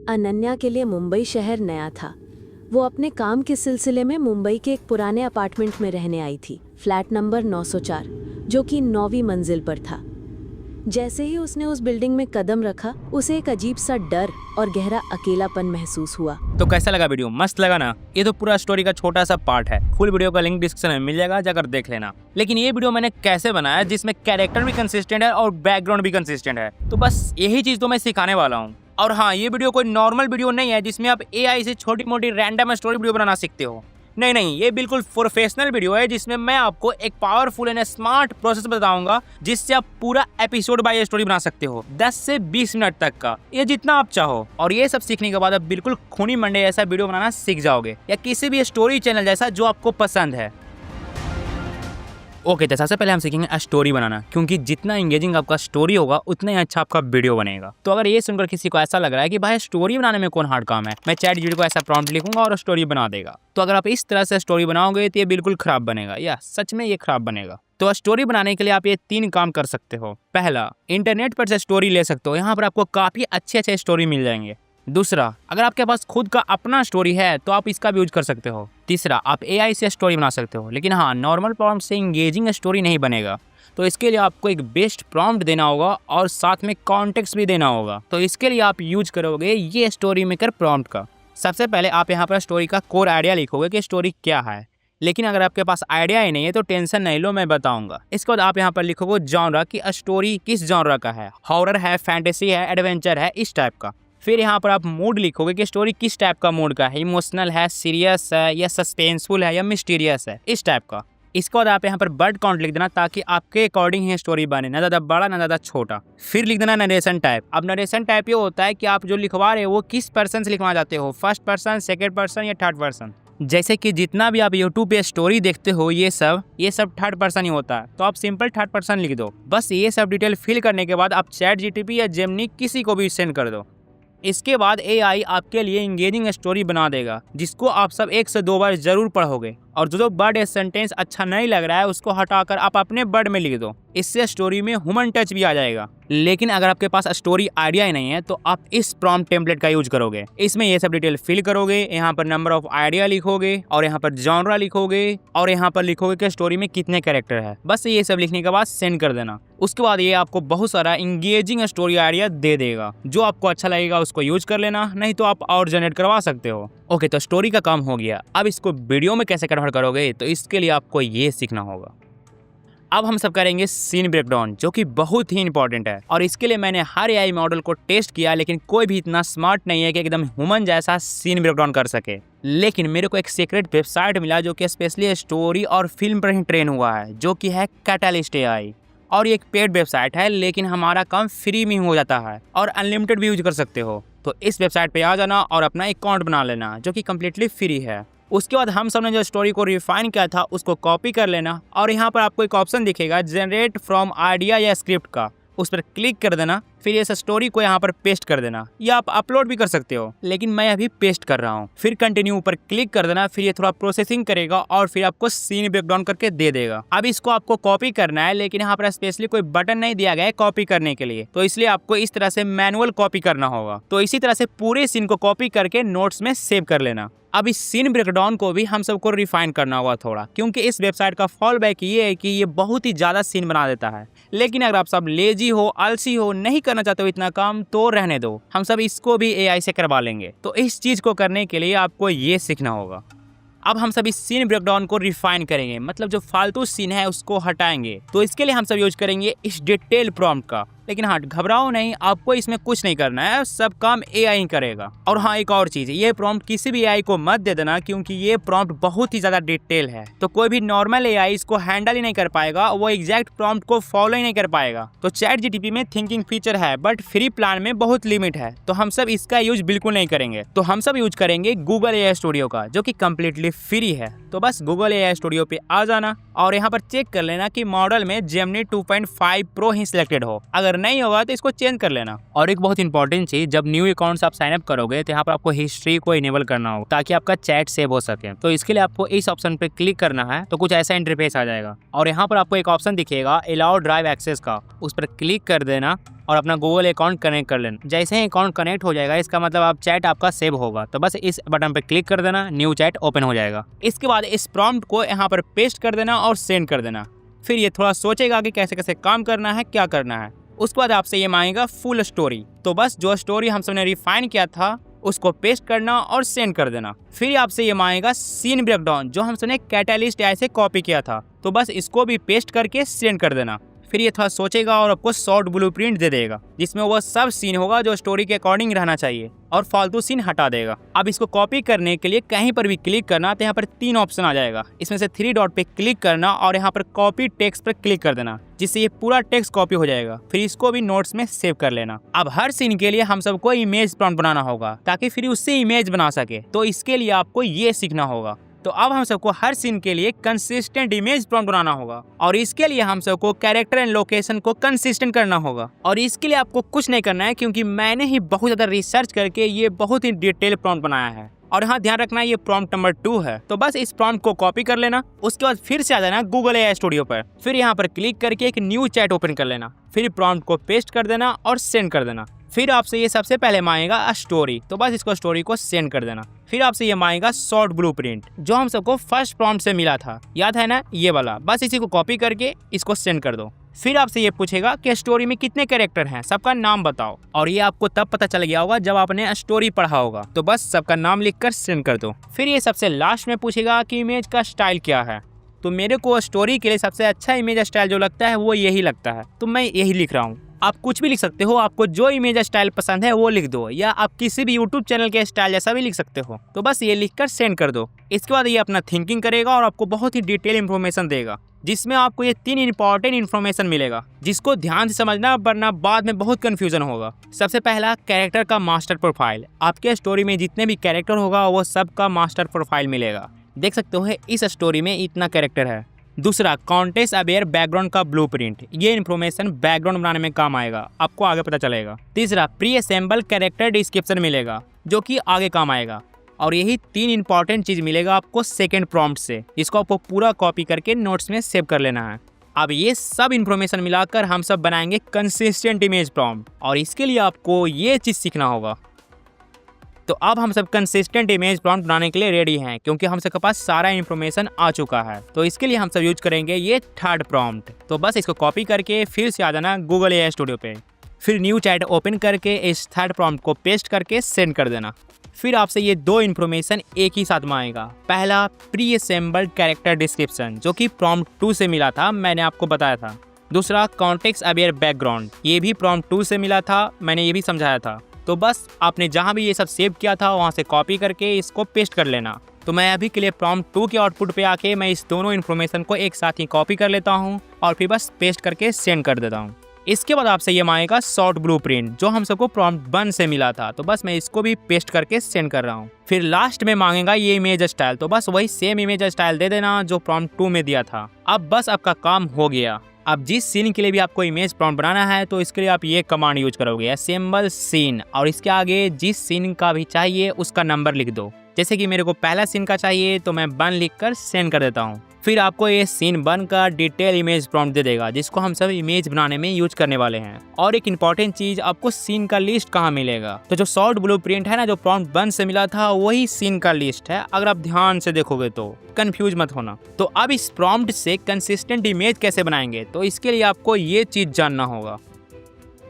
अनन्या के लिए मुंबई शहर नया था। वो अपने काम के सिलसिले में मुंबई के एक पुराने अपार्टमेंट में रहने आई थी, फ्लैट नंबर 904, जो कि 9वीं मंजिल पर था। जैसे ही उसने उस बिल्डिंग में कदम रखा, उसे एक अजीब सा डर और गहरा अकेलापन महसूस हुआ। तो कैसा लगा वीडियो? मस्त लगा ना? ये तो पूरा स्टोरी का छोटा सा पार्ट है। फुल वीडियो का लिंक डिस्क्रिप्शन में मिल जाएगा, जाकर देख लेना। लेकिन ये वीडियो मैंने कैसे बनाया जिसमें कैरेक्टर भी कंसिस्टेंट है और बैकग्राउंड भी कंसिस्टेंट है, तो बस यही चीज तो मैं सिखाने वाला हूँ। और हाँ, ये वीडियो कोई नॉर्मल वीडियो नहीं है जिसमें आप एआई से छोटी मोटी रैंडम स्टोरी वीडियो बनाना सीखते हो। नहीं, ये बिल्कुल प्रोफेशनल वीडियो है जिसमें मैं आपको एक पावरफुल एंड स्मार्ट प्रोसेस बताऊंगा जिससे आप पूरा एपिसोड बाय स्टोरी बना सकते हो, 10 से 20 मिनट तक का, ये जितना आप चाहो। और ये सब सीखने के बाद आप बिल्कुल खूनी मंडे जैसा वीडियो बनाना सीख जाओगे, या किसी भी स्टोरी चैनल जैसा जो आपको पसंद है। ओके, तो सबसे पहले हम सीखेंगे स्टोरी बनाना, क्योंकि जितना एंगेजिंग आपका स्टोरी होगा उतना ही अच्छा आपका वीडियो बनेगा। तो अगर ये सुनकर किसी को ऐसा लग रहा है कि भाई स्टोरी बनाने में कौन हार्ड काम है, मैं ChatGPT को ऐसा प्रॉम्प्ट लिखूंगा और स्टोरी बना देगा, तो अगर आप इस तरह से स्टोरी बनाओगे तो ये बिल्कुल खराब बनेगा, या सच में ये खराब बनेगा। तो स्टोरी बनाने के लिए आप ये 3 काम कर सकते हो। पहला, इंटरनेट पर से स्टोरी ले सकते हो, यहाँ पर आपको काफी अच्छे स्टोरी मिल जाएंगे। दूसरा, अगर आपके पास खुद का अपना स्टोरी है तो आप इसका भी यूज कर सकते हो। तीसरा, आप एआई से स्टोरी बना सकते हो, लेकिन हाँ, नॉर्मल प्रॉम्प्ट से इंगेजिंग स्टोरी नहीं बनेगा। तो इसके लिए आपको एक बेस्ट प्रॉम्प्ट देना होगा और साथ में कॉन्टेक्स्ट भी देना होगा। तो इसके लिए आप यूज करोगे ये स्टोरी मेकर प्रॉम्प्ट का। सबसे पहले आप यहाँ पर स्टोरी का कोर आइडिया लिखोगे कि स्टोरी क्या है। लेकिन अगर आपके पास आइडिया ही नहीं है तो टेंशन नहीं लो, मैं बताऊंगा। इसके बाद आप यहाँ पर लिखोगे जॉनरा की स्टोरी किस जॉनरा का है, हॉरर है, फैंटेसी है, एडवेंचर है, इस टाइप का। फिर यहाँ पर आप मूड लिखोगे कि स्टोरी किस टाइप का मूड का है, इमोशनल है, सीरियस है, या सस्पेंसफुल है, या मिस्टीरियस है, इस टाइप का। इसके बाद आप यहाँ पर वर्ड काउंट लिख देना ताकि आपके अकॉर्डिंग ही स्टोरी बने, ना ज़्यादा बड़ा ना ज़्यादा छोटा। फिर लिख देना नरेशन टाइप। अब नरेशन टाइप ये होता है कि आप जो लिखवा रहे हो वो किस पर्सन से लिखवा चाहते हो, फर्स्ट पर्सन, सेकेंड पर्सन या थर्ड पर्सन। जैसे कि जितना भी आप यूट्यूब पे स्टोरी देखते हो ये सब थर्ड पर्सन ही होता है, तो आप सिंपल थर्ड पर्सन लिख दो। बस ये सब डिटेल फिल करने के बाद आप ChatGPT या जेमिनी किसी को भी सेंड कर दो। इसके बाद एआई आपके लिए इंगेजिंग स्टोरी बना देगा, जिसको आप सब 1 से 2 बार जरूर पढ़ोगे। और जो वर्ड या सेंटेंस अच्छा नहीं लग रहा है उसको हटाकर आप अपने वर्ड में लिख दो, इससे स्टोरी में ह्यूमन टच भी आ जाएगा। लेकिन अगर आपके पास स्टोरी आइडिया ही नहीं है तो आप इस प्रॉम्प्ट टेम्पलेट का यूज करोगे। इसमें ये सब डिटेल फिल करोगे, यहाँ पर नंबर ऑफ आइडिया लिखोगे, और यहाँ पर जॉनरा लिखोगे, और यहाँ पर लिखोगे कि स्टोरी में कितने कैरेक्टर है। बस ये सब लिखने के बाद सेंड कर देना। उसके बाद ये आपको बहुत सारा इंगेजिंग स्टोरी आइडिया दे देगा, जो आपको अच्छा लगेगा उसको यूज कर लेना, नहीं तो आप और जनरेट करवा सकते हो। ओके, तो स्टोरी का काम हो गया। अब इसको वीडियो में कैसे कन्वर्ट करोगे, तो इसके लिए आपको ये सीखना होगा। अब हम सब करेंगे सीन ब्रेकडाउन, जो कि बहुत ही इंपॉर्टेंट है। और इसके लिए मैंने हर एआई मॉडल को टेस्ट किया, लेकिन कोई भी इतना स्मार्ट नहीं है कि एकदम ह्यूमन जैसा सीन ब्रेकडाउन कर सके। लेकिन मेरे को एक सीक्रेट वेबसाइट मिला जो कि स्पेशली स्टोरी और फिल्म पर ही ट्रेन हुआ है, जो कि है कैटलिस्ट एआई। और ये एक पेड वेबसाइट है, लेकिन हमारा काम फ्री में हो जाता है और अनलिमिटेड भी यूज कर सकते हो। तो इस वेबसाइट पे आ जाना और अपना अकाउंट बना लेना, जो कि कम्प्लीटली फ्री है। उसके बाद हम सब ने जो स्टोरी को रिफाइन किया था उसको कॉपी कर लेना, और यहाँ पर आपको एक ऑप्शन दिखेगा जनरेट फ्रॉम आइडिया या स्क्रिप्ट का, उस पर क्लिक कर देना। फिर इस स्टोरी को यहाँ पर पेस्ट कर देना, या आप अपलोड भी कर सकते हो, लेकिन मैं अभी पेस्ट कर रहा हूँ। फिर कंटिन्यू पर क्लिक कर देना। फिर ये थोड़ा प्रोसेसिंग करेगा और फिर आपको सीन ब्रेकडाउन करके दे देगा। अब इसको आपको कॉपी करना है, लेकिन यहाँ पर स्पेशली कोई बटन नहीं दिया गया है कॉपी करने के लिए, तो इसलिए आपको इस तरह से मैनुअल कॉपी करना होगा। तो इसी तरह से पूरे सीन को कॉपी करके नोट्स में सेव कर लेना। अब इस सीन ब्रेकडाउन को भी हम सबको रिफाइन करना होगा थोड़ा, क्योंकि इस वेबसाइट का फॉल बैक ये है कि ये बहुत ही ज़्यादा सीन बना देता है। लेकिन अगर आप सब लेजी हो, आलसी हो, नहीं करना चाहते हो इतना काम, तो रहने दो, हम सब इसको भी एआई से करवा लेंगे। तो इस चीज़ को करने के लिए आपको ये सीखना होगा। अब हम सब इस सीन ब्रेकडाउन को रिफाइन करेंगे, मतलब जो फालतू सीन है उसको हटाएंगे। तो इसके लिए हम सब यूज करेंगे इस डिटेल प्रॉम्प्ट का। लेकिन हाँ, घबराओ नहीं, आपको इसमें कुछ नहीं करना है, सब काम एआई करेगा। और हाँ, एक और चीज़, ये प्रॉम्प्ट किसी भी एआई को मत दे देना, क्योंकि ये प्रॉम्प्ट बहुत ही ज़्यादा डिटेल है। तो कोई भी नॉर्मल एआई इसको हैंडल ही नहीं कर पाएगा, वो एग्जैक्ट प्रॉम्प्ट को फॉलो ही नहीं कर पाएगा। तो ChatGPT में थिंकिंग फीचर है, बट फ्री प्लान में बहुत लिमिट है, तो हम सब इसका यूज बिल्कुल नहीं करेंगे। तो हम सब यूज करेंगे गूगल एआई स्टूडियो का, जो कि कम्प्लीटली फ्री है। तो बस गूगल एआई स्टूडियो पे आ जाना और यहाँ पर चेक कर लेना कि मॉडल में जेमिनी 2.5 प्रो ही सिलेक्टेड हो। अगर अगर नहीं होगा तो इसको चेंज कर लेना। और एक बहुत इंपॉर्टेंट चीज, जब न्यू अकाउंट आप साइन अप करोगे तो यहाँ पर आपको हिस्ट्री को इनेबल करना होगा ताकि आपका चैट सेव हो सके। तो इसके लिए आपको इस ऑप्शन पे क्लिक करना है, तो कुछ ऐसा इंटरफेस आ जाएगा और यहाँ पर आपको एक ऑप्शन दिखेगा अलाउ ड्राइव एक्सेस का, उस पर क्लिक कर देना और अपना गूगल अकाउंट कनेक्ट कर लेना। जैसे ही अकाउंट कनेक्ट हो जाएगा इसका मतलब आप चैट आपका सेव होगा, तो बस इस बटन पर क्लिक कर देना, न्यू चैट ओपन हो जाएगा। इसके बाद इस प्रॉम्प्ट को यहाँ पर पेस्ट कर देना और सेंड कर देना। फिर ये थोड़ा सोचेगा कि कैसे कैसे काम करना है, क्या करना है। उसके बाद आपसे ये मांगेगा फुल स्टोरी, तो बस जो स्टोरी हम सबने रिफाइन किया था उसको पेस्ट करना और सेंड कर देना। फिर आपसे ये मांगेगा सीन ब्रेकडाउन, जो हम सबने कैटलिस्ट AI से कॉपी किया था, तो बस इसको भी पेस्ट करके सेंड कर देना। फिर ये थोड़ा सोचेगा और आपको शॉर्ट ब्लूप्रिंट दे देगा जिसमें वो सब सीन होगा जो स्टोरी के अकॉर्डिंग रहना चाहिए और फालतू सीन हटा देगा। अब इसको कॉपी करने के लिए कहीं पर भी क्लिक करना, तो यहाँ पर 3 ऑप्शन आ जाएगा। इसमें से 3 डॉट पे क्लिक करना और यहाँ पर कॉपी टेक्स्ट पर क्लिक कर देना, जिससे ये पूरा टेक्स्ट कॉपी हो जाएगा। फिर इसको भी नोट्स में सेव कर लेना। अब हर सीन के लिए हम सबको इमेज प्रॉम्प्ट बनाना होगा ताकि फिर उससे इमेज बना सके, तो इसके लिए आपको ये सीखना होगा। तो अब हम सबको हर सीन के लिए कंसिस्टेंट इमेज प्रॉम्प्ट बनाना होगा और इसके लिए हम सबको कैरेक्टर एंड लोकेशन को कंसिस्टेंट करना होगा। और इसके लिए आपको कुछ नहीं करना है, क्योंकि मैंने ही बहुत ज़्यादा रिसर्च करके ये बहुत ही डिटेल प्रॉम्प्ट बनाया है। और हाँ, ध्यान रखना ये प्रॉम्प्ट नंबर 2 है। तो बस इस प्रॉम्प्ट को कॉपी कर लेना, उसके बाद फिर से आ जाना गूगल AI स्टूडियो पर, फिर यहाँ पर क्लिक करके एक न्यू चैट ओपन कर लेना, फिर प्रॉम्प्ट को पेस्ट कर देना और सेंड कर देना। फिर आपसे ये सबसे पहले मांगेगा स्टोरी, तो बस इसको स्टोरी को सेंड कर देना। फिर आपसे ये मांगेगा शॉर्ट ब्लूप्रिंट, जो हम सबको फर्स्ट प्रॉम्प्ट से मिला था, याद है ना, ये वाला। बस इसी को कॉपी करके इसको सेंड कर दो। फिर आपसे ये पूछेगा कि स्टोरी में कितने कैरेक्टर हैं, सबका नाम बताओ। और ये आपको तब पता चल गया होगा जब आपने स्टोरी पढ़ा होगा, तो बस सबका नाम लिखकर सेंड कर दो। फिर ये सबसे लास्ट में पूछेगा कि इमेज का स्टाइल क्या है, तो मेरे को स्टोरी के लिए सबसे अच्छा इमेज स्टाइल जो लगता है वो यही लगता है, तो मैं यही लिख रहा हूँ। आप कुछ भी लिख सकते हो, आपको जो इमेज स्टाइल पसंद है वो लिख दो, या आप किसी भी यूट्यूब चैनल के स्टाइल जैसा भी लिख सकते हो। तो बस ये लिखकर सेंड कर दो। इसके बाद ये अपना थिंकिंग करेगा और आपको बहुत ही डिटेल इन्फॉर्मेशन देगा, जिसमें आपको ये 3 इंपॉर्टेंट इन्फॉर्मेशन मिलेगा, जिसको ध्यान से समझना, वरना बाद में बहुत कंफ्यूजन होगा। सबसे पहला, कैरेक्टर का मास्टर प्रोफाइल। आपके स्टोरी में जितने भी कैरेक्टर होगा वो सबका मास्टर प्रोफाइल मिलेगा। देख सकते हो इस स्टोरी में इतना कैरेक्टर है। दूसरा, कॉन्टेक्स्ट अवेयर बैकग्राउंड का ब्लूप्रिंट। ये इन्फॉर्मेशन बैकग्राउंड बनाने में काम आएगा, आपको आगे पता चलेगा। तीसरा, प्री असेंबल कैरेक्टर डिस्क्रिप्शन मिलेगा, जो कि आगे काम आएगा। और यही 3 इंपॉर्टेंट चीज मिलेगा आपको सेकंड प्रॉम्प्ट से। इसको आपको पूरा कॉपी करके नोट्स में सेव कर लेना है। अब ये सब इन्फॉर्मेशन मिलाकर हम सब बनाएंगे कंसिस्टेंट इमेज प्रॉम्प्ट, और इसके लिए आपको ये चीज सीखना होगा। तो अब हम सब कंसिस्टेंट इमेज प्रॉम्प्ट बनाने के लिए रेडी हैं, क्योंकि हम सबके पास सारा इन्फॉर्मेशन आ चुका है। तो इसके लिए हम सब यूज करेंगे ये थर्ड प्रॉम्प्ट। तो बस इसको कॉपी करके फिर से आ जाना गूगल AI स्टूडियो पे, फिर न्यू चैट ओपन करके इस थर्ड प्रॉम्प्ट को पेस्ट करके सेंड कर देना। फिर आपसे ये 2 इन्फॉर्मेशन एक ही साथ मांगेगा। पहला, प्री असेंबल्ड कैरेक्टर डिस्क्रिप्शन, जो कि प्रॉम्प्ट 2 से मिला था, मैंने आपको बताया था। दूसरा, कॉन्टेक्स्ट अवेयर बैकग्राउंड, ये भी प्रॉम्प्ट 2 से मिला था, मैंने ये भी समझाया था। तो बस आपने जहाँ भी ये सब सेव किया था वहाँ से कॉपी करके इसको पेस्ट कर लेना। तो मैं अभी के लिए प्रॉम्प्ट 2 के आउटपुट पे आके मैं इस दोनों इन्फॉर्मेशन को एक साथ ही कॉपी कर लेता हूँ और फिर बस पेस्ट करके सेंड कर देता हूँ। इसके बाद आपसे ये मांगेगा शॉर्ट ब्लूप्रिंट, जो हम सबको प्रॉम्प्ट 1 से मिला था, तो बस मैं इसको भी पेस्ट करके सेंड कर रहा हूँ। फिर लास्ट में मांगेगा ये इमेज स्टाइल, तो बस वही सेम इमेज स्टाइल दे देना जो प्रॉम्प्ट 2 में दिया था। अब बस आपका काम हो गया। अब जिस सीन के लिए भी आपको इमेज प्रॉम्प्ट बनाना है, तो इसके लिए आप ये कमांड यूज करोगे, असेंबल सीन, और इसके आगे जिस सीन का भी चाहिए उसका नंबर लिख दो। जैसे कि मेरे को पहला सीन का चाहिए, तो मैं 1 लिखकर सेंड कर देता हूँ। फिर आपको ये सीन 1 का डिटेल इमेज प्रॉम्प्ट दे देगा, जिसको हम सब इमेज बनाने में यूज करने वाले हैं। और एक इंपॉर्टेंट चीज, आपको सीन का लिस्ट कहाँ मिलेगा, तो जो शॉर्ट ब्लूप्रिंट है ना, जो प्रॉम्प्ट 1 से मिला था, वही सीन का लिस्ट है। अगर आप ध्यान से देखोगे तो कंफ्यूज मत होना। तो अब इस प्रॉम्प्ट से कंसिस्टेंट इमेज कैसे बनाएंगे, तो इसके लिए आपको ये चीज जानना होगा।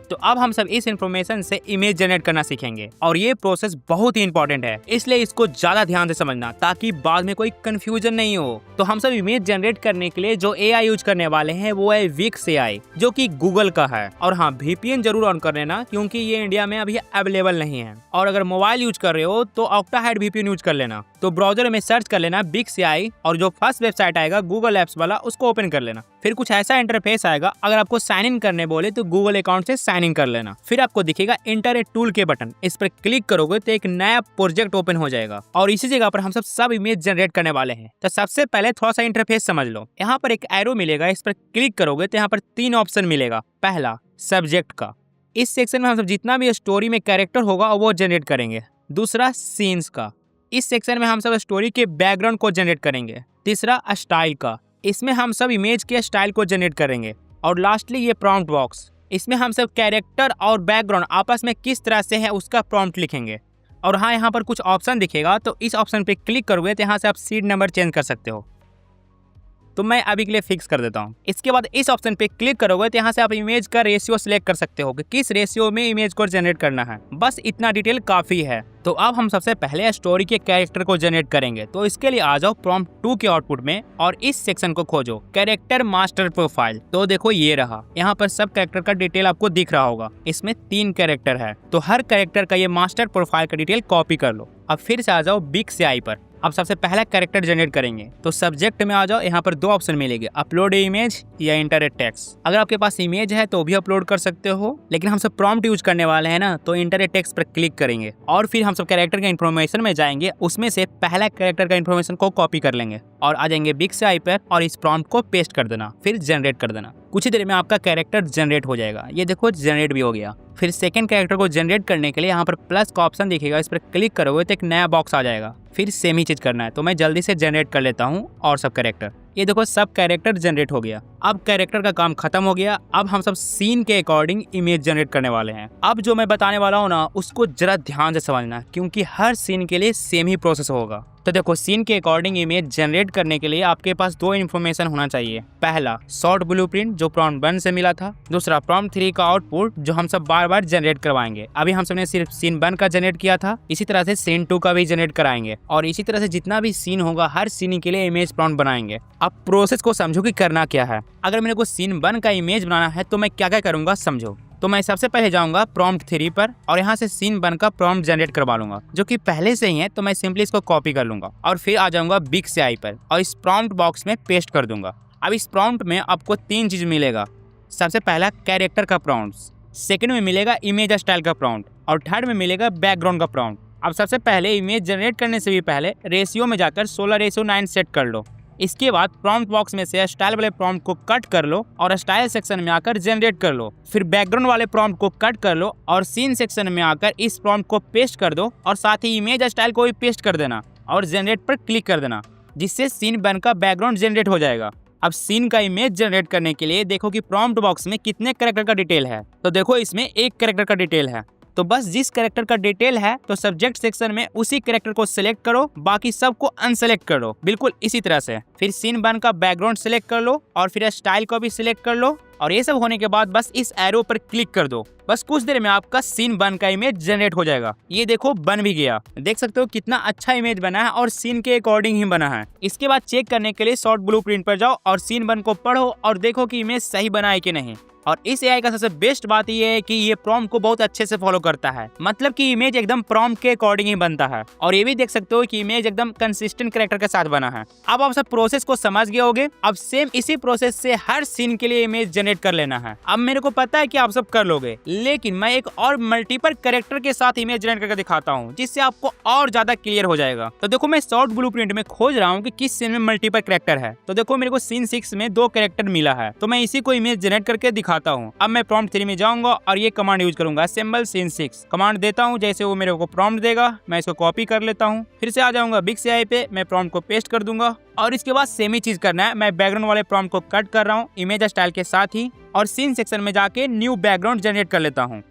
तो अब हम सब इस इन्फॉर्मेशन से इमेज जनरेट करना सीखेंगे, और ये प्रोसेस बहुत ही इंपॉर्टेंट है, इसलिए इसको ज्यादा ध्यान से समझना ताकि बाद में कोई कंफ्यूजन नहीं हो। तो हम सब इमेज जनरेट करने के लिए जो AI यूज करने वाले हैं वो है विक्स AI, जो कि गूगल का है। और हाँ, VPN जरूर ऑन कर लेना, क्योंकि ये इंडिया में अभी अवेलेबल नहीं है। और अगर मोबाइल यूज कर रहे हो तो ऑक्टाहाइड VPN यूज कर लेना। तो ब्राउजर में सर्च कर लेना विक्स AI, और जो फर्स्ट वेबसाइट आएगा गूगल एप्स वाला, उसको ओपन कर लेना। फिर कुछ ऐसा इंटरफेस आएगा। अगर आपको साइन इन करने बोले तो गूगल अकाउंट से साइन साइन इन कर लेना। फिर आपको दिखेगा इंटर ए टूल के बटन, इस पर क्लिक करोगे तो एक नया प्रोजेक्ट ओपन हो जाएगा और इसी जगह पर हम सब इमेज जनरेट करने वाले हैं। तो सबसे पहले थोड़ा सा इंटरफेस समझ लो। यहाँ पर एक एरो मिलेगा, इस पर क्लिक करोगे तो यहाँ पर 3 ऑप्शन मिलेगा। पहला सब्जेक्ट का, इस सेक्शन में हम सब जितना भी स्टोरी में कैरेक्टर होगा वो जनरेट करेंगे। दूसरा सीन्स का, इस सेक्शन में हम सब स्टोरी के बैकग्राउंड को जनरेट करेंगे। तीसरा स्टाइल का, इसमें हम सब इमेज के स्टाइल को जनरेट करेंगे। और लास्टली ये प्रॉम्प्ट बॉक्स, इसमें हम सब कैरेक्टर और बैकग्राउंड आपस में किस तरह से है उसका प्रॉम्प्ट लिखेंगे। और हाँ, यहाँ पर कुछ ऑप्शन दिखेगा, तो इस ऑप्शन पे क्लिक करोगे तो यहाँ से आप सीड नंबर चेंज कर सकते हो। तो मैं अभी के लिए फिक्स कर देता हूँ। इसके बाद इस ऑप्शन पे क्लिक करोगे तो यहाँ से आप इमेज का रेशियो सिलेक्ट कर सकते हो कि किस रेशियो में इमेज को जनरेट करना है। बस इतना डिटेल काफी है। तो अब हम सबसे पहले स्टोरी के कैरेक्टर को जनरेट करेंगे। तो इसके लिए आ जाओ प्रॉम्प्ट 2 के आउटपुट में और इस सेक्शन को खोजो, कैरेक्टर मास्टर प्रोफाइल। तो देखो ये रहा, यहाँ पर सब कैरेक्टर का डिटेल आपको दिख रहा होगा। इसमें 3 कैरेक्टर है, तो हर कैरेक्टर का ये मास्टर प्रोफाइल का डिटेल कॉपी कर लो। अब फिर से आ जाओ बिग CI पर। अब सबसे पहला कैरेक्टर जनरेट करेंगे। तो सब्जेक्ट में आ जाओ, यहाँ पर 2 ऑप्शन मिलेंगे, अपलोड इमेज या इंटर ए टेक्स्ट। अगर आपके पास इमेज है तो भी अपलोड कर सकते हो, लेकिन हम सब प्रॉम्प्ट यूज करने वाले हैं ना, तो इंटर ए टेक्स्ट पर क्लिक करेंगे और फिर हम सब कैरेक्टर का इन्फॉर्मेशन में जाएंगे, उसमें से पहला कैरेक्टर का इन्फॉर्मेशन को कॉपी कर लेंगे और आ जाएंगे बिग CI पर और इस प्रॉम्प्ट को पेस्ट कर देना, फिर जनरेट कर देना। कुछ ही देर में आपका कैरेक्टर जनरेट हो जाएगा। ये देखो जनरेट भी हो गया। फिर सेकंड कैरेक्टर को जनरेट करने के लिए यहाँ पर प्लस का ऑप्शन दिखेगा, इस पर क्लिक करोगे तो एक नया बॉक्स आ जाएगा। फिर सेम ही चीज करना है, तो मैं जल्दी से जनरेट कर लेता हूँ और सब कैरेक्टर। ये देखो सब कैरेक्टर जनरेट हो गया। अब कैरेक्टर का काम खत्म हो गया। अब हम सब सीन के अकॉर्डिंग इमेज जनरेट करने वाले हैं। अब जो मैं बताने वाला हूँ ना, उसको जरा ध्यान से समझना, क्योंकि हर सीन के लिए सेम ही प्रोसेस होगा। तो देखो, सीन के अकॉर्डिंग इमेज जनरेट करने के लिए आपके पास 2 इन्फॉर्मेशन होना चाहिए। पहला शॉर्ट ब्लूप्रिंट जो प्रॉम्प्ट 1 से मिला था। दूसरा प्रॉम्प्ट 3 का आउटपुट जो हम सब बार बार जनरेट करवाएंगे। अभी हम सबने सिर्फ सीन 1 का जनरेट किया था, इसी तरह से सीन 2 का भी जनरेट कराएंगे और इसी तरह से जितना भी सीन होगा हर सीन के लिए इमेज प्रॉम्प्ट बनाएंगे। अब प्रोसेस को समझो कि करना क्या है। अगर मेरे को सीन 1 का इमेज बनाना है तो मैं क्या क्या करूंगा समझो। तो मैं सबसे पहले जाऊंगा प्रॉम्प्ट 3 पर और यहाँ से सीन 1 का प्रॉम्प्ट जनरेट करवा लूंगा, जो कि पहले से ही है, तो मैं सिंपली इसको कॉपी कर लूंगा और फिर आ जाऊंगा बिग CI पर और इस प्रॉम्प्ट बॉक्स में पेस्ट कर दूंगा। अब इस प्रॉम्प्ट में आपको 3 चीज मिलेगा। सबसे पहला कैरेक्टर का प्रॉम्प्ट, सेकंड में मिलेगा इमेज स्टाइल का प्रॉम्प्ट और थर्ड में मिलेगा बैकग्राउंड का प्रॉम्प्ट। अब सबसे पहले इमेज जनरेट करने से भी पहले रेशियो में जाकर 16:9 सेट कर लो। इसके बाद प्रॉम्प्ट बॉक्स में से स्टाइल वाले प्रॉम्प्ट को कट कर लो और स्टाइल सेक्शन में आकर जनरेट कर लो। फिर बैकग्राउंड वाले प्रॉम्प्ट को कट कर लो और सीन सेक्शन में आकर इस प्रॉम्प्ट को पेस्ट कर दो और साथ ही इमेज स्टाइल को भी पेस्ट कर देना और जनरेट पर क्लिक कर देना, जिससे सीन 1 का बैकग्राउंड जनरेट हो जाएगा। अब सीन का इमेज जनरेट करने के लिए देखो कि प्रॉम्प्ट बॉक्स में कितने कैरेक्टर का डिटेल है। तो देखो इसमें 1 कैरेक्टर का डिटेल है। तो बस जिस कैरेक्टर का डिटेल है तो सब्जेक्ट सेक्शन में उसी कैरेक्टर को सिलेक्ट करो, बाकी सबको अनसेलेक्ट कर लो। बिल्कुल इसी तरह से फिर सीन 1 का बैकग्राउंड सिलेक्ट कर लो और फिर स्टाइल को भी सिलेक्ट कर लो और ये सब होने के बाद बस इस एरो पर क्लिक कर दो। बस कुछ देर में आपका सीन 1 का इमेज जनरेट हो जाएगा। ये देखो बन भी गया। देख सकते हो कितना अच्छा इमेज बना है और सीन के अकॉर्डिंग ही बना है। इसके बाद चेक करने के लिए शॉर्ट ब्लूप्रिंट पर जाओ और सीन 1 को पढ़ो और देखो कि इमेज सही बना है कि नहीं। और इस AI का सबसे बेस्ट बात ये है कि ये प्रॉम्प्ट को बहुत अच्छे से फॉलो करता है, मतलब कि इमेज एकदम प्रॉम्प्ट के अकॉर्डिंग ही बनता है। और ये भी देख सकते हो कि इमेज एकदम कंसिस्टेंट कैरेक्टर के साथ बना है। अब आप सब प्रोसेस को समझ गए होगे। अब सेम इसी प्रोसेस से हर सीन के लिए इमेज जनरेट कर लेना है। अब मेरे को पता है कि आप सब कर लोगे, लेकिन मैं एक और मल्टीपल कैरेक्टर के साथ इमेज जनरेट करके दिखाता हूँ, जिससे आपको और ज्यादा क्लियर हो जाएगा। तो देखो मैं शॉर्ट ब्लूप्रिंट में खोज रहा हूँ कि किस सीन में मल्टीपल कैरेक्टर है। तो देखो मेरे को सीन 6 में 2 कैरेक्टर मिला है, तो मैं इसी को इमेज जनरेट करके दिखाता हूँ। अब मैं प्रॉम्प्ट 3 में जाऊंगा और ये कमांड यूज करूंगा, असेंबल सीन 6 कमांड देता हूँ। जैसे वो मेरे को प्रॉम्प्ट देगा मैं इसको कॉपी कर लेता हूँ। फिर से आ जाऊंगा बिग CI पे, मैं प्रॉम्प्ट को पेस्ट कर दूंगा और इसके बाद सेम ही चीज करना है। मैं बैकग्राउंड वाले प्रॉम्प्ट को कट कर रहा हूँ इमेज स्टाइल के साथ ही और सीन सेक्शन में जाके न्यू बैकग्राउंड जनरेट कर लेता हूँ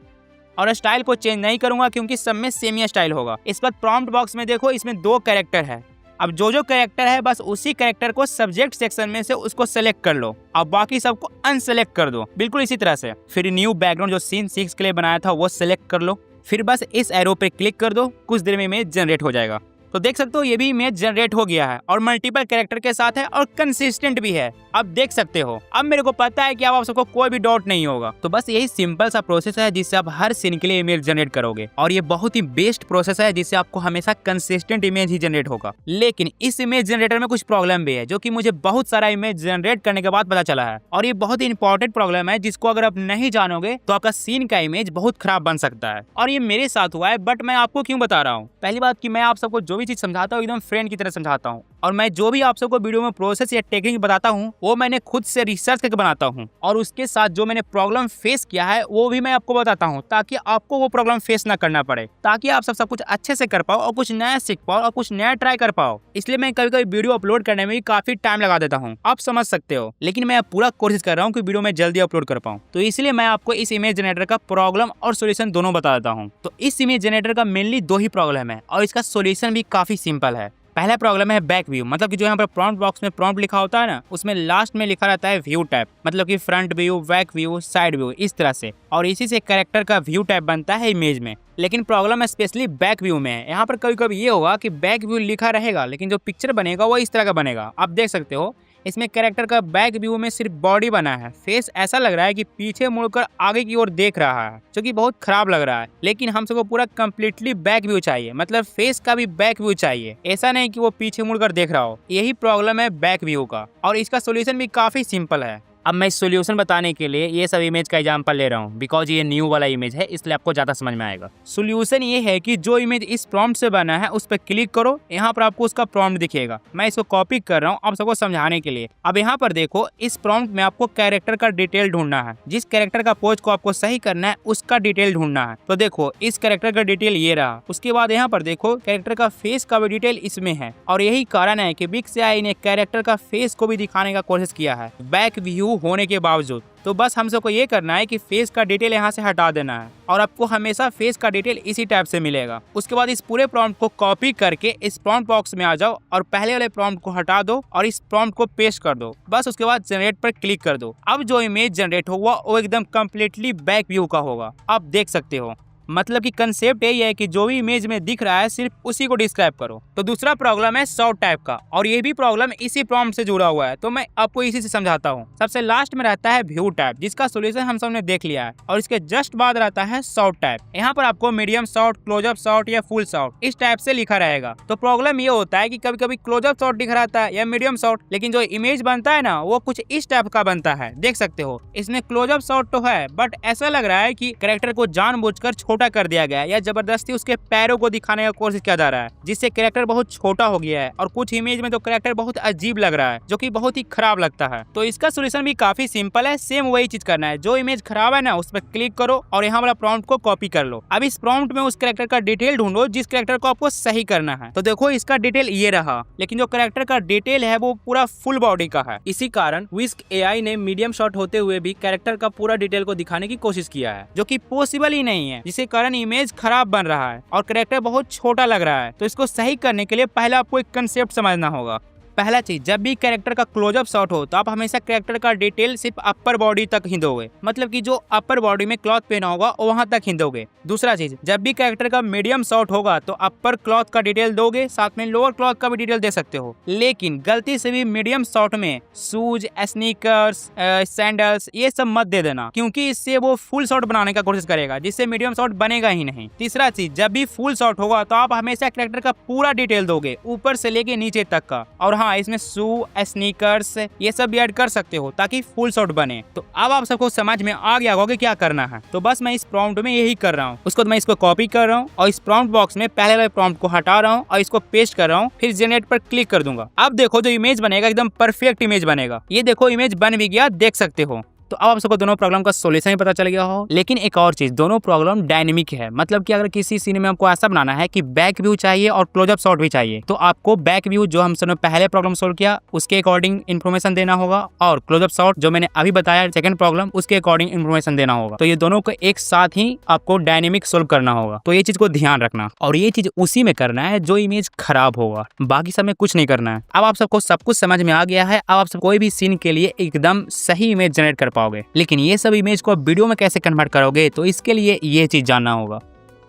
और स्टाइल को चेंज नहीं करूंगा क्योंकि सब में सेम ही स्टाइल होगा। इस बाद प्रॉम्प्ट बॉक्स में देखो इसमें 2 कैरेक्टर है। अब जो कैरेक्टर है बस उसी कैरेक्टर को सब्जेक्ट सेक्शन में से उसको सेलेक्ट कर लो और बाकी सबको अनसेलेक्ट कर दो, बिल्कुल इसी तरह से। फिर न्यू बैकग्राउंड जो सीन 6 के लिए बनाया था वो सिलेक्ट कर लो। फिर बस इस एरो पे क्लिक कर दो, कुछ देर में इमेज जनरेट हो जाएगा। तो देख सकते हो ये भी इमेज जनरेट हो गया है और मल्टीपल कैरेक्टर के साथ है और कंसिस्टेंट भी है। अब देख सकते हो, अब मेरे को पता है कि अब आप सबको कोई भी डाउट नहीं होगा। तो बस यही सिंपल सा प्रोसेस है जिससे आप हर सीन के लिए इमेज जनरेट करोगे और ये बहुत ही बेस्ट प्रोसेस है जिससे आपको हमेशा कंसिस्टेंट इमेज ही जनरेट होगा। लेकिन इस इमेज जनरेटर में कुछ प्रॉब्लम भी है जो कि मुझे बहुत सारा इमेज जनरेट करने के बाद पता चला है और ये बहुत ही इंपॉर्टेंट प्रॉब्लम है जिसको अगर आप नहीं जानोगे तो आपका सीन का इमेज बहुत खराब बन सकता है। और ये मेरे साथ हुआ है, बट मैं आपको क्यों बता रहा हूँ। पहली बात कि मैं आप सबको जो भी चीज समझाता हूँ एकदम फ्रेंड की तरह समझाता हूँ और मैं जो भी आप सबको वीडियो में प्रोसेस या टेक्निक बताता हूँ वो मैंने खुद से रिसर्च करके बनाता हूँ और उसके साथ जो मैंने प्रॉब्लम फेस किया है वो भी मैं आपको बताता हूँ ताकि आपको वो प्रॉब्लम फेस ना करना पड़े, ताकि आप सब कुछ अच्छे से कर पाओ और कुछ नया सीख पाओ और कुछ नया ट्राई कर पाओ। इसलिए मैं कभी कभी वीडियो अपलोड करने में भी काफी टाइम लगा देता हूँ, आप समझ सकते हो, लेकिन मैं पूरा कोशिश कर रहा हूँ कि वीडियो में जल्दी अपलोड कर पाऊँ। तो इसलिए मैं आपको इस इमेज जनरेटर का प्रॉब्लम और सोल्यूशन दोनों बता देता हूँ। तो इस इमेज जनरेटर का मेनली दो ही प्रॉब्लम है और इसका सोल्यूशन भी काफी सिंपल है। पहला प्रॉब्लम है बैक व्यू, मतलब कि जो यहाँ पर प्रॉम्प्ट बॉक्स में प्रॉम्प्ट लिखा होता है ना, उसमें लास्ट में लिखा रहता है व्यू टाइप, मतलब कि front view, back view, side view, इस तरह से, और इसी से कैरेक्टर का व्यू टाइप बनता है इमेज में। लेकिन प्रॉब्लम स्पेशली बैक व्यू में है। यहाँ पर कभी कभी ये होगा कि बैक व्यू लिखा रहेगा लेकिन जो पिक्चर बनेगा वो इस तरह का बनेगा। आप देख सकते हो इसमें कैरेक्टर का बैक व्यू में सिर्फ बॉडी बना है, फेस ऐसा लग रहा है कि पीछे मुड़कर आगे की ओर देख रहा है, जो कि बहुत खराब लग रहा है। लेकिन हम सबको पूरा कम्प्लीटली बैक व्यू चाहिए, मतलब फेस का भी बैक व्यू चाहिए, ऐसा नहीं कि वो पीछे मुड़कर देख रहा हो। यही प्रॉब्लम है बैक व्यू का और इसका सोल्यूशन भी काफी सिंपल है। अब मैं सोल्यूशन बताने के लिए ये सब इमेज का एग्जांपल ले रहा हूँ बिकॉज ये न्यू वाला इमेज है, इसलिए आपको ज़्यादा समझ में आएगा। सोल्यूशन ये है कि जो इमेज इस प्रॉम्प्ट से बना है उस पर क्लिक करो, यहाँ पर आपको उसका प्रॉम्प्ट दिखेगा। मैं इसको कॉपी कर रहा हूँ आप सबको समझाने के लिए। अब यहाँ पर देखो, इस प्रॉम्प्ट में आपको कैरेक्टर का डिटेल ढूंढना है, जिस कैरेक्टर का पोज को आपको सही करना है उसका डिटेल ढूंढना है। तो देखो इस कैरेक्टर का डिटेल ये रहा। उसके बाद यहाँ पर देखो कैरेक्टर का फेस का भी डिटेल इसमें है और यही कारण है कि बिग एआई ने कैरेक्टर का फेस को भी दिखाने का कोशिश किया है बैक व्यू होने के बावजूद। तो बस हम सबको ये करना है कि फेस का डिटेल यहाँ से हटा देना है और आपको हमेशा फेस का डिटेल इसी टाइप से मिलेगा। उसके बाद इस पूरे प्रॉम्प्ट को कॉपी करके इस प्रॉम्प्ट बॉक्स में आ जाओ और पहले वाले प्रॉम्प्ट को हटा दो और इस प्रॉम्प्ट को पेस्ट कर दो। बस उसके बाद जनरेट पर क्लिक कर दो। अब जो इमेज जनरेट होगा वो एकदम कम्प्लीटली बैक व्यू का होगा। आप देख सकते हो, मतलब कि कंसेप्ट यही है कि जो भी इमेज में दिख रहा है सिर्फ उसी को डिस्क्राइब करो। तो दूसरा प्रॉब्लम है शॉर्ट टाइप का और ये भी प्रॉब्लम इसी प्रॉम्प्ट से जुड़ा हुआ है, तो मैं आपको इसी से समझाता हूँ। सबसे लास्ट में रहता है व्यू टाइप, जिसका सोल्यूशन हम सबने देख लिया है, और इसके जस्ट बाद रहता है शॉर्ट टाइप। यहाँ पर आपको मीडियम शॉर्ट, क्लोजअप शॉर्ट या फुल शॉर्ट इस टाइप से लिखा रहेगा। तो प्रॉब्लम ये होता है कि कभी कभी क्लोजअप शॉर्ट दिख रहता है या मीडियम शॉर्ट, लेकिन जो इमेज बनता है ना वो कुछ इस टाइप का बनता है। देख सकते हो इसमें क्लोजअप शॉर्ट तो है बट ऐसा लग रहा है कि कैरेक्टर को जानबूझकर छोटा कर दिया गया है, जबरदस्ती उसके पैरों को दिखाने का कोशिश किया जा रहा है, जिससे कैरेक्टर बहुत छोटा हो गया है। और कुछ इमेज में तो कैरेक्टर बहुत अजीब लग रहा है, जो कि बहुत ही खराब लगता है। तो इसका सोल्यूशन भी काफी सिंपल है, सेम वही चीज करना है। जो इमेज खराब है ना उस पर क्लिक करो और यहाँ वाला प्रॉम्प्ट को कॉपी कर लो। अब इस प्रॉम्प्ट में उस कैरेक्टर का डिटेल ढूंढो जिस कैरेक्टर को आपको सही करना है। तो देखो इसका डिटेल ये रहा, लेकिन जो कैरेक्टर का डिटेल है वो पूरा फुल बॉडी का है। इसी कारण विस्क एआई ने मीडियम शॉट होते हुए भी कैरेक्टर का पूरा डिटेल को दिखाने की कोशिश किया है, जो कि पॉसिबल ही नहीं है, जिसके कारण इमेज खराब बन रहा है और कैरेक्टर बहुत छोटा लग रहा है। तो इसको सही करने के लिए पहले आपको एक कंसेप्ट समझना होगा। पहला चीज, जब भी कैरेक्टर का क्लोजअप शॉट हो तो आप हमेशा कैरेक्टर का डिटेल सिर्फ अपर बॉडी तक ही दोगे, मतलब कि जो अपर बॉडी में क्लॉथ पहना होगा वहां तक ही दोगे। दूसरा चीज, जब भी कैरेक्टर का मीडियम शॉट होगा तो अपर क्लॉथ का डिटेल दोगे, साथ में लोअर क्लॉथ का भी डिटेल दे सकते हो। लेकिन गलती से भी मीडियम शॉट में शूज, स्नीकर्स, सैंडल्स ये सब मत दे देना, क्योंकि इससे वो फुल शॉट बनाने का कोशिश करेगा, जिससे मीडियम शॉट बनेगा ही नहीं। तीसरा चीज, जब भी फुल शॉट होगा तो आप हमेशा कैरेक्टर का पूरा डिटेल दोगे, ऊपर से लेके नीचे तक का। और हाँ, इसमें शू, स्नीकर्स ये सब भी ऐड कर सकते हो ताकि फुल शॉट बने। तो अब आप सबको समझ में आ गया होगा कि क्या करना है। तो बस मैं इस प्रॉम्प्ट में यही कर रहा हूँ। उसको मैं इसको कॉपी कर रहा हूँ और इस प्रॉम्प्ट बॉक्स में पहले वाले प्रॉम्प्ट को हटा रहा हूँ और इसको पेस्ट कर रहा हूँ, फिर जनरेट पर क्लिक कर दूंगा। अब देखो जो इमेज बनेगा एकदम परफेक्ट इमेज बनेगा। ये देखो इमेज बन भी गया, देख सकते हो। तो अब आप सबको दोनों प्रॉब्लम का सॉल्यूशन ही पता चल गया हो। लेकिन एक और चीज, दोनों प्रॉब्लम डायनेमिक है, मतलब कि अगर किसी सीन में आपको ऐसा बनाना है कि बैक व्यू चाहिए और क्लोजअप शॉट भी चाहिए, तो आपको बैक व्यू जो हम सबने पहले प्रॉब्लम सोल्व किया उसके अकॉर्डिंग इन्फॉर्मेशन देना होगा, और क्लोजअप शॉट जो मैंने अभी बताया सेकंड प्रॉब्लम उसके अकॉर्डिंग इन्फॉर्मेशन देना होगा। तो ये दोनों को एक साथ ही आपको डायनेमिक सोल्व करना होगा। तो ये चीज को ध्यान रखना, और ये चीज उसी में करना है जो इमेज खराब होगा, बाकी सब में कुछ नहीं करना है। अब आप सबको सब कुछ समझ में आ गया है। अब आप सब कोई भी सीन के लिए एकदम सही इमेज जनरेट कर पाओगे। लेकिन ये सब इमेज को वीडियो में कैसे कन्वर्ट करोगे, तो इसके लिए ये चीज जानना होगा।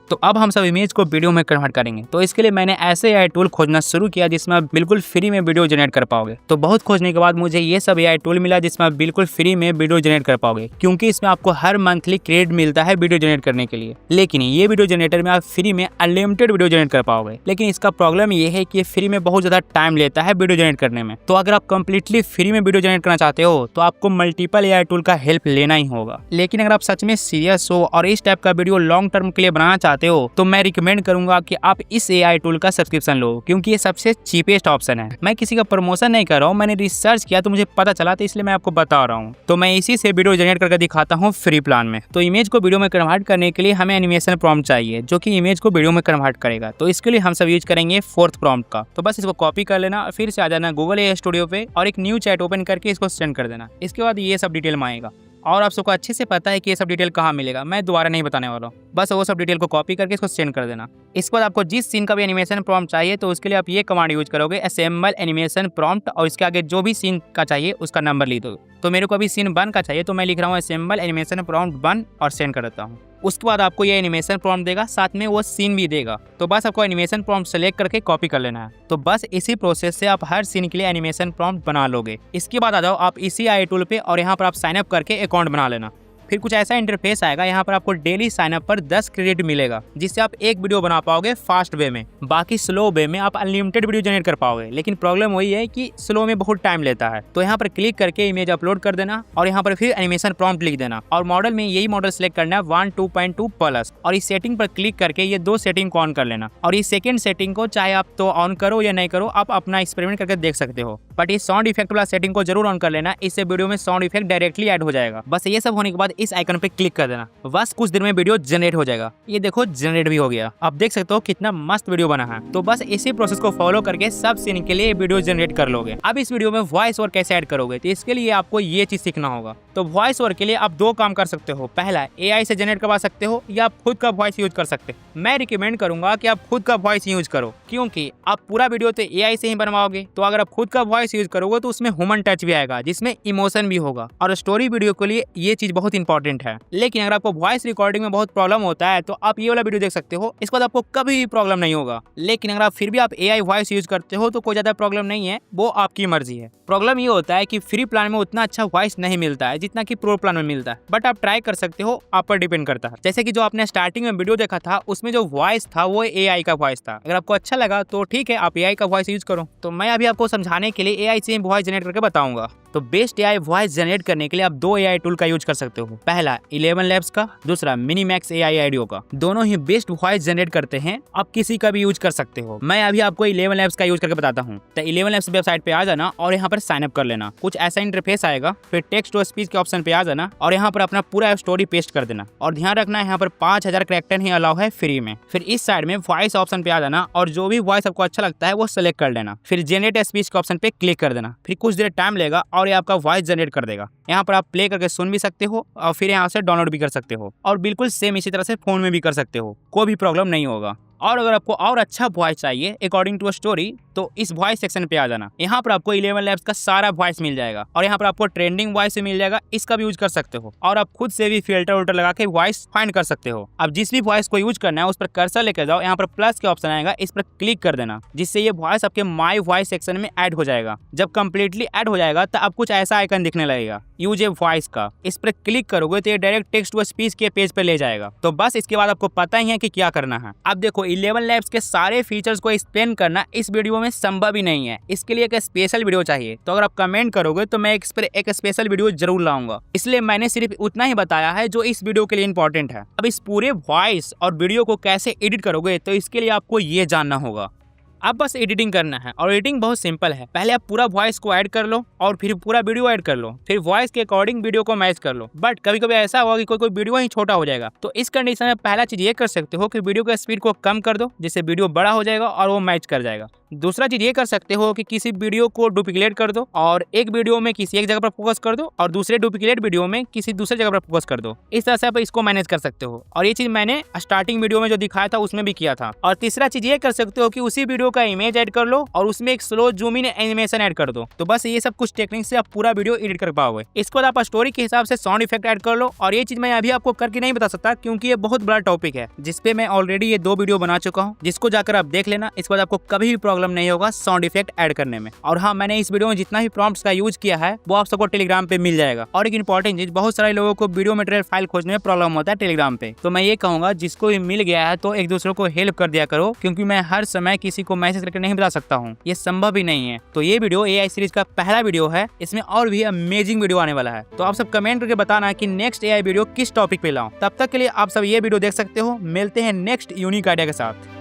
तो अब हम सब इमेज को वीडियो में कन्वर्ट करेंगे। तो इसके लिए मैंने ऐसे AI टूल खोजना शुरू किया जिसमें आप बिल्कुल फ्री में वीडियो जनरेट कर पाओगे। तो बहुत खोजने के बाद मुझे ये सब AI टूल मिला जिसमें आप बिल्कुल फ्री में वीडियो जनरेट कर पाओगे, क्योंकि इसमें आपको हर मंथली क्रेडिट मिलता है वीडियो जनरेट करने के लिए। लेकिन ये वीडियो जनरेटर में आप फ्री में अनलिमिटेड वीडियो जनरेट कर पाओगे। लेकिन इसका प्रॉब्लम ये है कि फ्री में बहुत ज्यादा टाइम लेता है वीडियो जनरेट करने में। तो अगर आप कंप्लीटली फ्री में वीडियो जनरेट करना चाहते हो तो आपको मल्टीपल AI टूल का हेल्प लेना ही होगा। लेकिन अगर आप सच में सीरियस हो और इस टाइप का वीडियो लॉन्ग टर्म के लिए बनाना चाहते हो तो मैं रिकमेंड करूंगा कि आप इस AI टूल का सब्सक्रिप्शन लो, क्योंकि ये सबसे चीपेस्ट ऑप्शन है। मैं किसी का प्रमोशन नहीं कर रहा हूँ, मैंने रिसर्च किया तो मुझे पता चला, तो इसलिए मैं आपको बता रहा हूँ। तो मैं इसी से वीडियो जनरेट करके दिखाता हूँ फ्री प्लान में। तो इमेज को वीडियो में कन्वर्ट करने के लिए हमें एनिमेशन प्रॉम्प्ट चाहिए जो कि इमेज को वीडियो में कन्वर्ट करेगा। तो इसके लिए हम सब यूज करेंगे फोर्थ प्रॉम्प्ट का। तो बस इसको कॉपी कर लेना, फिर से आ जाना गूगल AI स्टूडियो पे और एक न्यू चैट ओपन करके इसको सेंड कर देना। इसके बाद ये सब डिटेल में आएगा और आप सबको अच्छे से पता है कि ये सब डिटेल कहाँ मिलेगा, मैं दोबारा नहीं बताने वाला हूँ। बस वो सब डिटेल को कॉपी करके इसको सेंड कर देना। इसके बाद आपको जिस सीन का भी एनिमेशन प्रॉम्प्ट चाहिए तो उसके लिए आप ये कमांड यूज करोगे, असेंबल एनिमेशन प्रॉम्प्ट, और इसके आगे जो भी सीन का चाहिए उसका नंबर लिख दो। तो मेरे को अभी सीन 1 का चाहिए तो मैं लिख रहा हूँ असेंबल एनिमेशन प्रॉम्प्ट 1 और सेंड कर देता हूँ। उसके बाद आपको ये एनिमेशन प्रॉम्प्ट देगा, साथ में वो सीन भी देगा। तो बस आपको एनिमेशन प्रॉम्प्ट सेलेक्ट करके कॉपी कर लेना है। तो बस इसी प्रोसेस से आप हर सीन के लिए एनिमेशन प्रॉम्प्ट बना लोगे। इसके बाद आ जाओ आप इसी AI टूल पे और यहाँ पर आप साइन अप करके अकाउंट बना लेना। फिर कुछ ऐसा इंटरफेस आएगा, यहाँ पर आपको डेली साइन अप पर 10 क्रेडिट मिलेगा, जिससे आप एक वीडियो बना पाओगे फास्ट वे में। बाकी स्लो वे में आप अनलिमिटेड वीडियो जनरेट कर पाओगे। लेकिन प्रॉब्लम वही है कि स्लो में बहुत टाइम लेता है। तो यहाँ पर क्लिक करके इमेज अपलोड कर देना और यहाँ पर फिर एनिमेशन प्रॉम्प्ट लिख देना और मॉडल में यही मॉडल सेलेक्ट करना है 1 2.2 प्लस, और इस सेटिंग पर क्लिक करके ये 2 सेटिंग को ऑन कर लेना। और इस सेकंड सेटिंग को चाहे आप तो ऑन करो या नहीं करो, आप अपना एक्सपेरिमेंट करके देख सकते हो। बट इस साउंड इफेक्ट वाला सेटिंग को जरूर ऑन कर लेना, इससे वीडियो में साउंड इफेक्ट डायरेक्टली ऐड हो जाएगा। बस ये सब होने के बाद इस आइकन पे क्लिक कर देना, बस कुछ देर में वीडियो जनरेट हो जाएगा। ये देखो जनरेट भी हो गया। आप देख सकते हो कितना मस्त वीडियो बना है। तो बस इसी प्रोसेस को फॉलो करके सब सीन के लिए वीडियो जनरेट कर लोगे। अब इस वीडियो में वॉइस ओवर कैसे ऐड करोगे, तो इसके लिए आपको ये चीज सीखना होगा। तो वॉइस ओवर के लिए आप 2 काम कर सकते हो। पहला, AI से जनरेट करवा सकते हो या आप खुद का वॉइस यूज कर सकते हो। मैं रिकमेंड करूंगा कि आप खुद का वॉइस यूज करो, क्योंकि आप पूरा वीडियो तो AI से ही बनवाओगे। तो अगर आप खुद का वॉइस यूज करोगे तो उसमें ह्यूमन टच भी आएगा, जिसमें इमोशन भी होगा। और स्टोरी वीडियो के लिए ये चीज बहुत इंपॉर्टेंट है। लेकिन अगर आपको वॉइस रिकॉर्डिंग में बहुत प्रॉब्लम होता है तो आप ये वाला वीडियो देख सकते हो, इसके बाद आपको कभी भी प्रॉब्लम नहीं होगा। लेकिन अगर आप फिर भी आप AI वॉइस यूज करते हो तो कोई ज्यादा प्रॉब्लम नहीं है, वो आपकी मर्जी है। प्रॉब्लम ये होता है कि फ्री प्लान में उतना अच्छा वॉइस नहीं मिलता है जितना कि प्रो प्लान में मिलता है। बट आप ट्राई कर सकते हो, आप पर डिपेंड करता है। जैसे कि जो आपने स्टार्टिंग में वीडियो देखा था उसमें जो वॉइस था वो AI का वॉइस था। अगर आपको अच्छा लगा तो ठीक है, आप AI का वॉइस यूज करो। तो मैं अभी आपको समझाने के लिए AI से वॉइस जनरेट करके बताऊंगा। तो बेस्ट AI वॉइस जनरेट करने के लिए आप 2 AI टूल का यूज कर सकते हो। पहला 11 Labs का, दूसरा मिनीमैक्स AI ऑडियो का। दोनों ही बेस्ट वॉइस जनरेट करते हैं, आप किसी का भी यूज कर सकते हो। मैं अभी आपको 11 Labs का यूज करके बताता हूँ। तो 11 Labs वेबसाइट पे आ जाना और यहाँ पर साइन अप कर लेना। कुछ ऐसा इंटरफेस आएगा, फिर टेक्स्ट टू स्पीच के ऑप्शन पे आ जाना और यहाँ पर अपना पूरा स्टोरी पेस्ट कर देना। और ध्यान रखना यहाँ पर 5000 कैरेक्टर ही अलाउ है फ्री में। फिर इस साइड में वॉइस ऑप्शन पे आ जाना और जो भी वॉइस आपको अच्छा लगता है वो सिलेक्ट कर लेना। फिर जनरेट स्पीच के ऑप्शन पे क्लिक कर देना। फिर कुछ देर टाइम लेगा और ये आपका वॉइस जनरेट कर देगा। यहाँ पर आप प्ले करके सुन भी सकते हो और फिर यहाँ से डाउनलोड भी कर सकते हो, और बिल्कुल सेम इसी तरह से फोन में भी कर सकते हो, कोई भी प्रॉब्लम नहीं होगा। और अगर आपको और अच्छा वॉइस चाहिए अकॉर्डिंग टू स्टोरी तो इस वॉइस सेक्शन पे आ जाना। यहाँ पर आपको 11 Labs का सारा वॉइस मिल जाएगा और यहाँ पर आपको ट्रेंडिंग वॉइस भी मिल जाएगा, इसका भी यूज कर सकते हो। और आप खुद से भी फिल्टर उल्टर लगा के वॉइस फाइंड कर सकते हो। अब जिस भी वॉइस को यूज करना है उस पर कर्सर लेकर जाओ, यहाँ पर प्लस के ऑप्शन आएगा, इस पर क्लिक कर देना, जिससे ये वॉइस आपके माई वॉइस सेक्शन में ऐड हो जाएगा। जब कंप्लीटली ऐड हो जाएगा तो अब कुछ ऐसा आइकन दिखने लगेगा यूज ए वॉइस का। इस पर क्लिक करोगे तो ये डायरेक्ट टेक्स्ट टू स्पीच के पेज पे ले जाएगा। तो बस इसके बाद आपको पता ही है कि क्या करना है। अब देखो 11 Labs के सारे फीचर्स को एक्सप्लेन करना इस वीडियो में संभव ही नहीं है, इसके लिए एक स्पेशल वीडियो चाहिए। तो अगर आप कमेंट करोगे तो मैं एक स्पेशल वीडियो जरूर लाऊंगा। इसलिए मैंने सिर्फ उतना ही बताया है जो इस वीडियो के लिए इंपॉर्टेंट है। अब इस पूरे वॉइस और वीडियो को कैसे एडिट करोगे तो इसके लिए आपको ये जानना होगा। अब बस एडिटिंग करना है और एडिटिंग बहुत सिंपल है। पहले आप पूरा वॉइस को ऐड कर लो और फिर पूरा वीडियो ऐड कर लो, फिर वॉइस के अकॉर्डिंग वीडियो को मैच कर लो। बट कभी कभी ऐसा होगा कि कोई वीडियो ही छोटा हो जाएगा, तो इस कंडीशन में पहला चीज ये कर सकते हो कि वीडियो का स्पीड को कम कर दो, जिससे वीडियो बड़ा हो जाएगा और वो मैच कर जाएगा। दूसरा चीज ये कर सकते हो कि किसी वीडियो को डुप्लीकेट कर दो और एक वीडियो में किसी एक जगह पर फोकस कर दो और दूसरे डुप्लीकेट वीडियो में किसी दूसरे जगह पर फोकस कर दो। इस तरह से आप इसको मैनेज कर सकते हो और ये चीज मैंने स्टार्टिंग वीडियो में जो दिखाया था उसमें भी किया था। और तीसरा चीज ये कर सकते हो कि उसी वीडियो का इमेज ऐड कर लो और उसमें एक slow zoom in animation add कर दो। तो बस ये सब कुछ टेक्निक से आप पूरा वीडियो एडिट कर पाओगे। इसके बाद आप स्टोरी के हिसाब से साउंड इफेक्ट ऐड कर लो और ये चीज मैं अभी आपको करके नहीं बता सकता क्योंकि ये बहुत बड़ा टॉपिक है जिसपे मैं ऑलरेडी ये 2 वीडियो बना चुका हूँ, जिसको जाकर आप देख लेना। इसके बाद आपको कभी भी प्रॉब्लम नहीं होगा साउंड इफेक्ट ऐड करने में। और हाँ, मैंने इस वीडियो में जितना भी प्रॉम्प्ट्स का यूज किया है वो आप सबको टेलीग्राम पे मिल जाएगा। और एक इंपॉर्टेंट चीज, बहुत सारे लोगों को वीडियो मटेरियल फाइल खोजने में प्रॉब्लम होता है टेलीग्राम पे, तो मैं ये कहूंगा जिसको भी मिल गया है तो एक दूसरे को हेल्प कर दिया करो, क्योंकि मैं हर समय किसी को मैसेज करके नहीं बता सकता हूँ, ये संभव ही नहीं है। तो ये वीडियो AI सीरीज का पहला वीडियो है, इसमें और भी अमेजिंग वीडियो आने वाला है। तो आप सब कमेंट करके बताना कि नेक्स्ट AI वीडियो किस टॉपिक पे लाऊं। तब तक के लिए आप सब ये वीडियो देख सकते हो। मिलते हैं नेक्स्ट यूनिक आइडिया के साथ।